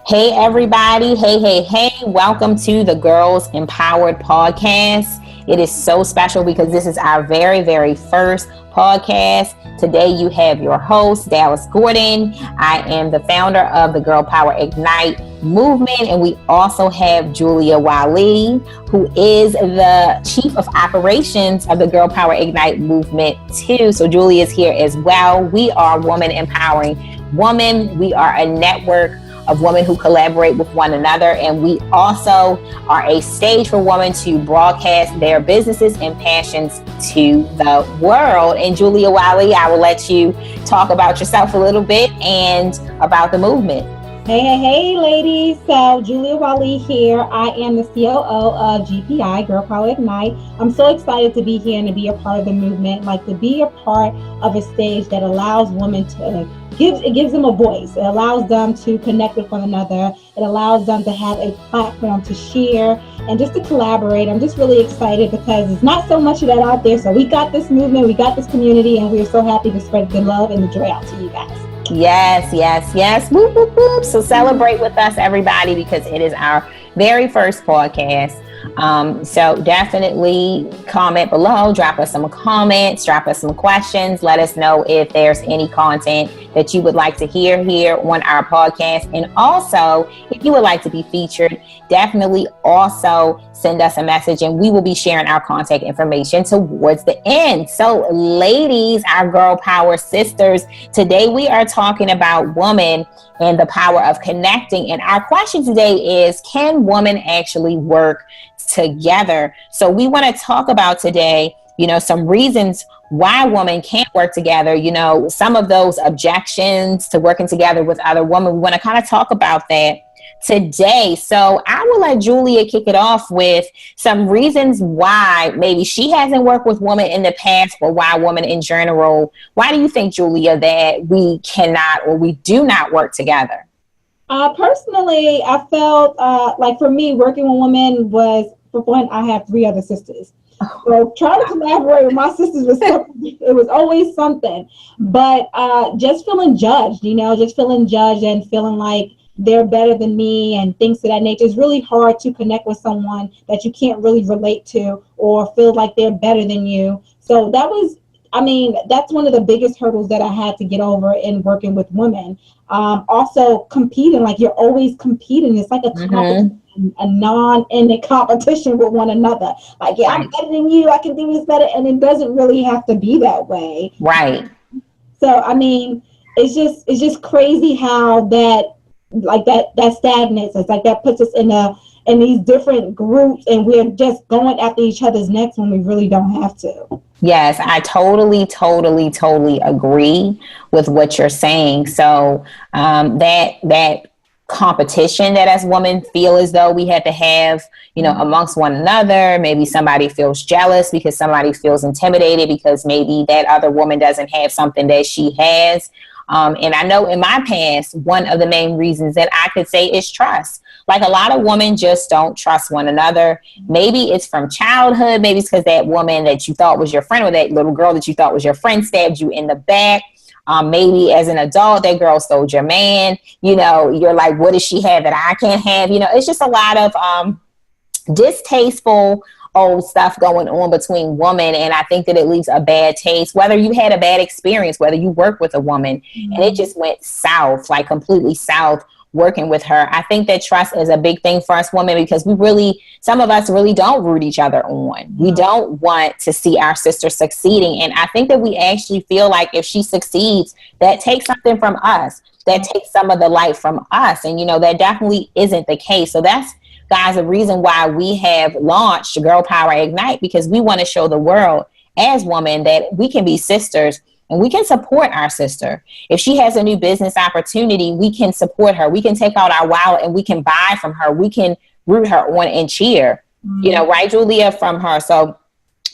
Hey, everybody. Hey. Welcome to the Girls EmPOWered podcast. It is so special because this is our very first podcast. Today, you have your host, Dallas Gordon. I am the founder of the Girl Power Ignite movement. And we also have Julia Wali, who is the Chief of Operations of the Girl Power Ignite movement too. So Julia is here as well. We are Woman Empowering Women. We are a network of women who collaborate with one another. And we also are a stage for women to broadcast their businesses and passions to the world. And Julia Wali, I will let you talk about yourself a little bit and about the movement. Hey, ladies. So Julia Wali here. I am the COO of GPI, Girl Power Ignite. I'm so excited to be here and to be a part of the movement, like to be a part of a stage that allows women to it gives them a voice. It allows them to connect with one another. It allows them to have a platform to share and just to collaborate. I'm just really excited because there's not so much of that out there. So we got this movement, we got this community, and we're so happy to spread the love and the joy out to you guys. Yes. Whoop, whoop, whoop. So celebrate with us, everybody, because it is our very first podcast. So definitely comment below, drop us some comments, drop us some questions. Let us know if there's any content that you would like to hear here on our podcast. And also, if you would like to be featured, definitely also send us a message and we will be sharing our contact information towards the end. So ladies, our girl power sisters, today we are talking about women and the power of connecting. And our question today is, can women actually work together? So we want to talk about today, some reasons why women can't work together, some of those objections to working together with other women. We want to kind of talk about that today. So I will let Julia kick it off with some reasons why maybe she hasn't worked with women in the past, or why women in general. Why do you think, Julia, that we cannot or we do not work together? Personally, I felt like for me, working with women was, for one, I have 3 other sisters. So trying to collaborate with my sisters it was always something. But just feeling judged, and feeling like they're better than me and things of that nature. It's really hard to connect with someone that you can't really relate to or feel like they're better than you. So that's one of the biggest hurdles that I had to get over in working with women. Also competing, like you're always competing. It's like a competition, a non-ending competition with one another. Like, yeah, I'm better than you. I can do this better. And it doesn't really have to be that way. Right. So, it's just crazy how that stagnates. It's like that puts us in these different groups, and we're just going after each other's necks when we really don't have to. Yes, I totally agree with what you're saying. So that competition that as women feel as though we had to have, amongst one another. Maybe somebody feels jealous because somebody feels intimidated because maybe that other woman doesn't have something that she has. And I know in my past, one of the main reasons that I could say is trust. Like a lot of women just don't trust one another. Maybe it's from childhood. Maybe it's because that woman that you thought was your friend, or that little girl that you thought was your friend, stabbed you in the back. Maybe as an adult, that girl stole your man. You're like, what does she have that I can't have? It's just a lot of distasteful old stuff going on between women. And I think that it leaves a bad taste, whether you had a bad experience, whether you work with a woman and it just went south, like completely south working with her. I think that trust is a big thing for us women, because some of us really don't root each other on. We don't want to see our sister succeeding. And I think that we actually feel like if she succeeds, that takes something from us, that takes some of the light from us. And, that definitely isn't the case. So that's, guys, the reason why we have launched Girl Power Ignite, because we want to show the world as women that we can be sisters and we can support our sister. If she has a new business opportunity, we can support her. We can take out our wallet and we can buy from her. We can root her on and cheer, right, Julia, from her. So,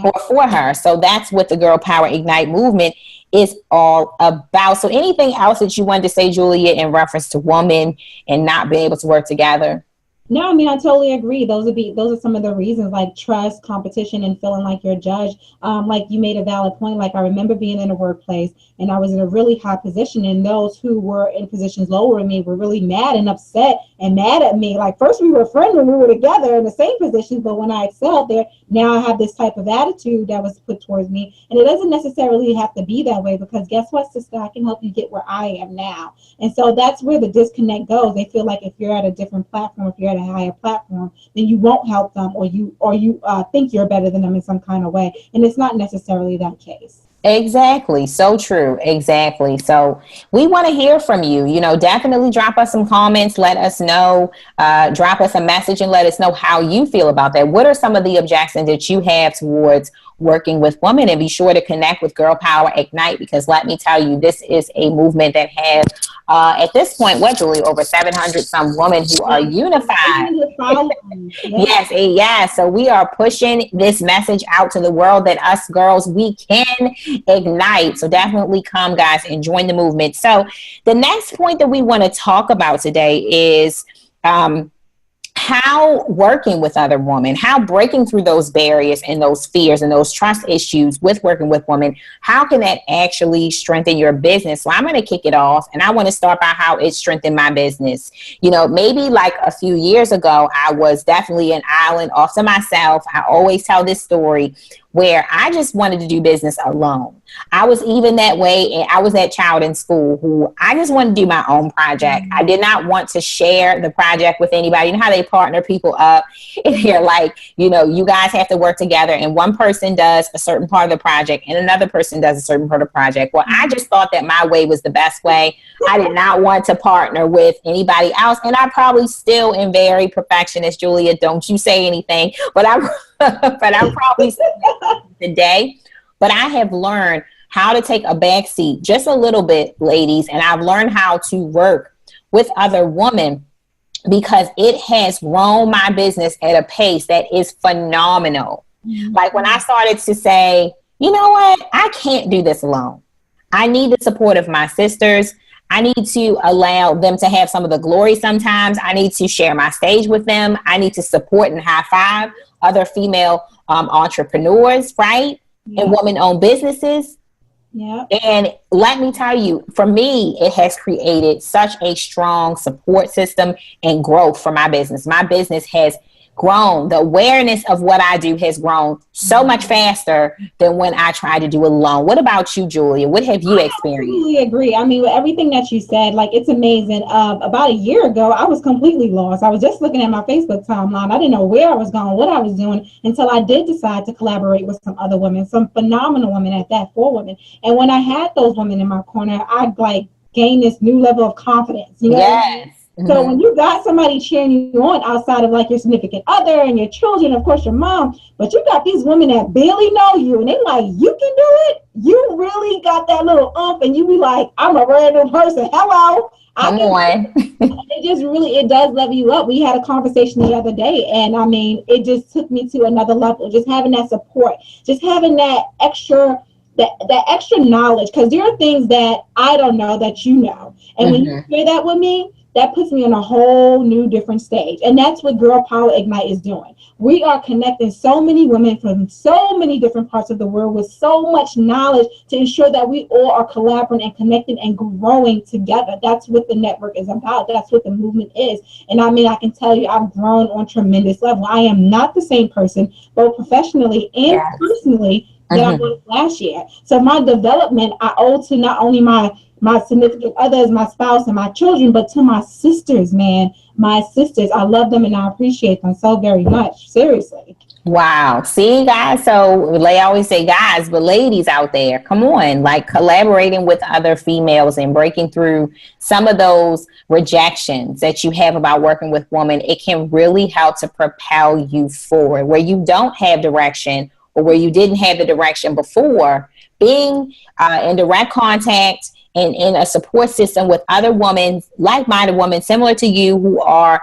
or for her. So that's what the Girl Power Ignite movement is all about. So anything else that you wanted to say, Julia, in reference to women and not being able to work together? No, I mean, I totally agree. Those are some of the reasons, like trust, competition, and feeling like you're judged. Like you made a valid point. Like I remember being in a workplace and I was in a really high position, and those who were in positions lower than me were really mad and upset and mad at me. Like first we were friends when we were together in the same position, but when I excelled there, now I have this type of attitude that was put towards me. And it doesn't necessarily have to be that way, because guess what, sister, I can help you get where I am now. And so that's where the disconnect goes. They feel like if you're at a different platform, if you're at a higher platform, then you won't help them, or you think you're better than them in some kind of way. And it's not necessarily that case. Exactly. So true. Exactly. So we want to hear from you. Definitely drop us some comments. Let us know. Drop us a message and let us know how you feel about that. What are some of the objections that you have towards working with women? And be sure to connect with Girl Power Ignite, because let me tell you, this is a movement that has, at this point, what, Julie, over 700 some women who are unified. Yes, yes. So we are pushing this message out to the world that us girls, we can ignite. So definitely come, guys, and join the movement. So the next point that we want to talk about today is how working with other women, how breaking through those barriers and those fears and those trust issues with working with women, how can that actually strengthen your business? So I'm going to kick it off, and I want to start by how it strengthened my business. Maybe like a few years ago, I was definitely an island off to myself. I always tell this story where I just wanted to do business alone. I was even that way, and I was that child in school who I just wanted to do my own project. I did not want to share the project with anybody. You know how they partner people up and they're like, you guys have to work together, and one person does a certain part of the project and another person does a certain part of the project. Well, I just thought that my way was the best way. I did not want to partner with anybody else, and I probably still am very perfectionist. Julia, don't you say anything, but I'm probably today. But I have learned how to take a back seat just a little bit, ladies, and I've learned how to work with other women, because it has grown my business at a pace that is phenomenal. Mm-hmm. Like when I started to say, you know what, I can't do this alone. I need the support of my sisters. I need to allow them to have some of the glory sometimes. I need to share my stage with them. I need to support and high five other female entrepreneurs, right? Yeah. And women-owned businesses. Yeah. And let me tell you, for me, it has created such a strong support system and growth for my business. My business has grown. The awareness of what I do has grown so much faster than when I tried to do it alone. What about you, Julia? What have you experienced? I completely agree. I mean, with everything that you said, like, it's amazing. About a year ago, I was completely lost. I was just looking at my Facebook timeline. I didn't know where I was going, what I was doing, until I did decide to collaborate with some other women, some phenomenal women at that, 4 women. And when I had those women in my corner, I gained this new level of confidence. Yes. So when you got somebody cheering you on outside of like your significant other and your children, of course your mom, but you got these women that barely know you and they like, you can do it. You really got that little oomph, and you be like, I'm a brand new person. Hello. Come on. It does level you up. We had a conversation the other day, and I mean, it just took me to another level. Just having that support, just having that extra extra knowledge, because there are things that I don't know that you know. And when you share that with me, that puts me on a whole new different stage. And that's what Girl Power Ignite is doing. We are connecting so many women from so many different parts of the world with so much knowledge to ensure that we all are collaborating and connecting and growing together. That's what the network is about. That's what the movement is. And I mean, I can tell you, I've grown on tremendous level. I am not the same person, both professionally and personally, that I was last year. So my development, I owe to not only my significant others, my spouse, and my children, but to my sisters, man. My sisters, I love them and I appreciate them so very much. Seriously. Wow. See, guys, so they always say guys, but ladies out there, come on, like collaborating with other females and breaking through some of those rejections that you have about working with women, it can really help to propel you forward. Where you don't have direction, or where you didn't have the direction before, being in direct contact and in a support system with other women, like-minded women, similar to you, who are,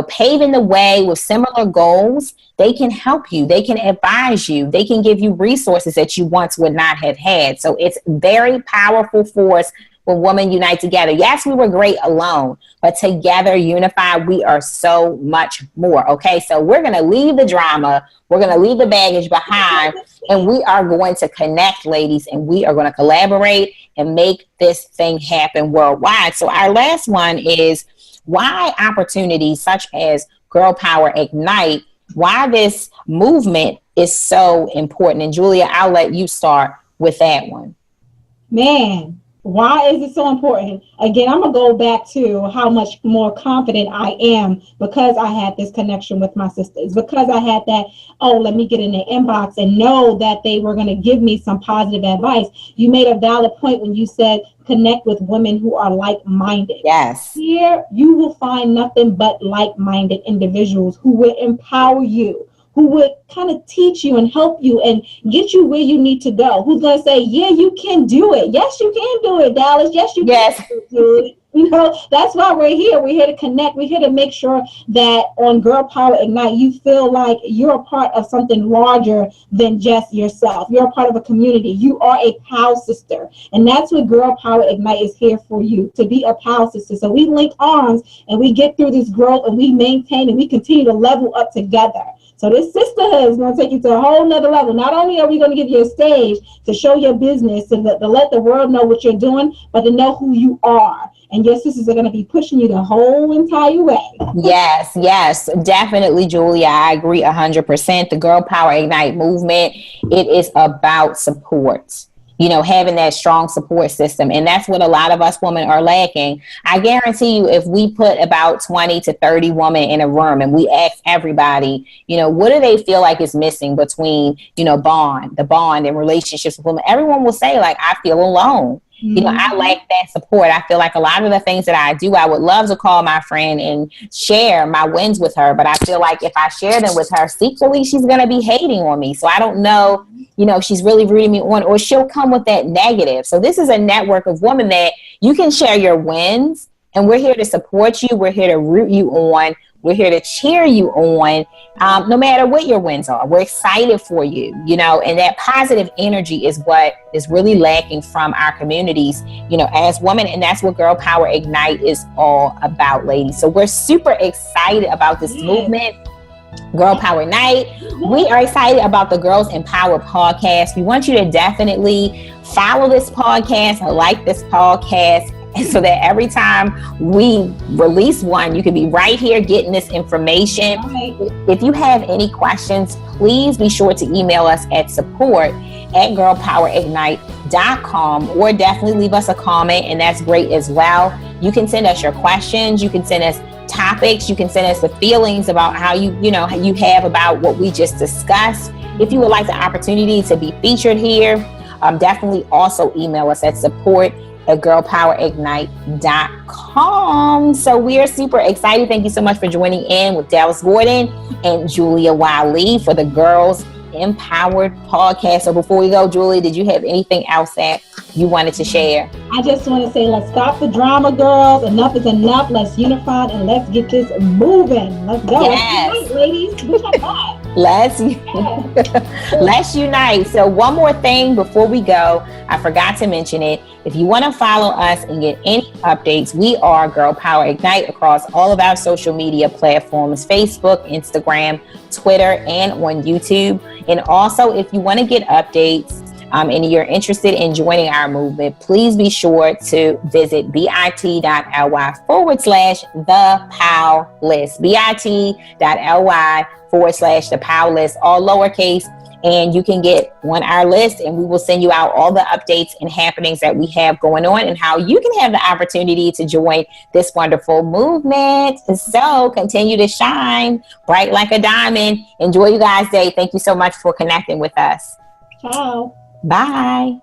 paving the way with similar goals, they can help you. They can advise you. They can give you resources that you once would not have had. So it's very powerful force when women unite together. Yes, we were great alone, but together, unified, we are so much more. Okay, so we're going to leave the drama. We're going to leave the baggage behind, and we are going to connect, ladies, and we are going to collaborate and make this thing happen worldwide. So our last one is why opportunities such as Girl Power Ignite, why this movement is so important. And Julia, I'll let you start with that one. Man, why is it so important? Again, I'm going to go back to how much more confident I am because I had this connection with my sisters, because I had that, oh, let me get in their inbox and know that they were going to give me some positive advice. You made a valid point when you said connect with women who are like-minded. Yes. Here, you will find nothing but like-minded individuals who will empower you, who would kind of teach you and help you and get you where you need to go. Who's going to say, yeah, you can do it. Yes, you can do it, Dallas. Yes, you can do it. You know, that's why we're here. We're here to connect. We're here to make sure that on Girl Power Ignite, you feel like you're a part of something larger than just yourself. You're a part of a community. You are a POW sister. And that's what Girl Power Ignite is here for you, to be a POW sister. So we link arms and we get through this growth and we maintain and we continue to level up together. So this sisterhood is going to take you to a whole nother level. Not only are we going to give you a stage to show your business and to let the world know what you're doing, but to know who you are. And your sisters are going to be pushing you the whole entire way. Yes, definitely, Julia. I agree 100%. The Girl Power Ignite movement, it is about support. You know, having that strong support system. And that's what a lot of us women are lacking. I guarantee you, if we put about 20 to 30 women in a room and we ask everybody, you know, what do they feel like is missing between, you know, the bond and relationships with women, everyone will say, like, I feel alone. You know, I lack that support. I feel like a lot of the things that I do, I would love to call my friend and share my wins with her. But I feel like if I share them with her secretly, she's going to be hating on me. So I don't know, you know, if she's really rooting me on, or she'll come with that negative. So this is a network of women that you can share your wins, and we're here to support you. We're here to root you on. We're here to cheer you on, no matter what your wins are. We're excited for you, you know, and that positive energy is what is really lacking from our communities, you know, as women. And that's what Girl Power Ignite is all about, ladies. So we're super excited about this movement, Girl Power Night. We are excited about the Girls Empower podcast. We want you to definitely follow this podcast, like this podcast, so that every time we release one, you can be right here getting this information. Right. If you have any questions, please be sure to email us at support@girlpowerignite.com, or definitely leave us a comment, and that's great as well. You can send us your questions. You can send us topics. You can send us the feelings about how you have about what we just discussed. If you would like the opportunity to be featured here, definitely also email us at support@girlpowerignite.com. So we are super excited. Thank you so much for joining in with Dallas Gordon and Julia Wali for the Girls Empowered podcast. So before we go, Julie, did you have anything else that you wanted to share? I just want to say, let's stop the drama, girls. Enough is enough. Let's unify and let's get this moving. Let's go. Yes. Let's unite, ladies. Let's unite. So one more thing before we go, I forgot to mention it. If you want to follow us and get any updates, we are Girl Power Ignite across all of our social media platforms, Facebook, Instagram, Twitter, and on YouTube. And also, if you want to get updates and you're interested in joining our movement, please be sure to visit bit.ly/the-POW-list, bit.ly/the-POW-list, all lowercase. And you can get on our list, and we will send you out all the updates and happenings that we have going on and how you can have the opportunity to join this wonderful movement. So continue to shine bright like a diamond. Enjoy you guys' day. Thank you so much for connecting with us. Ciao. Bye.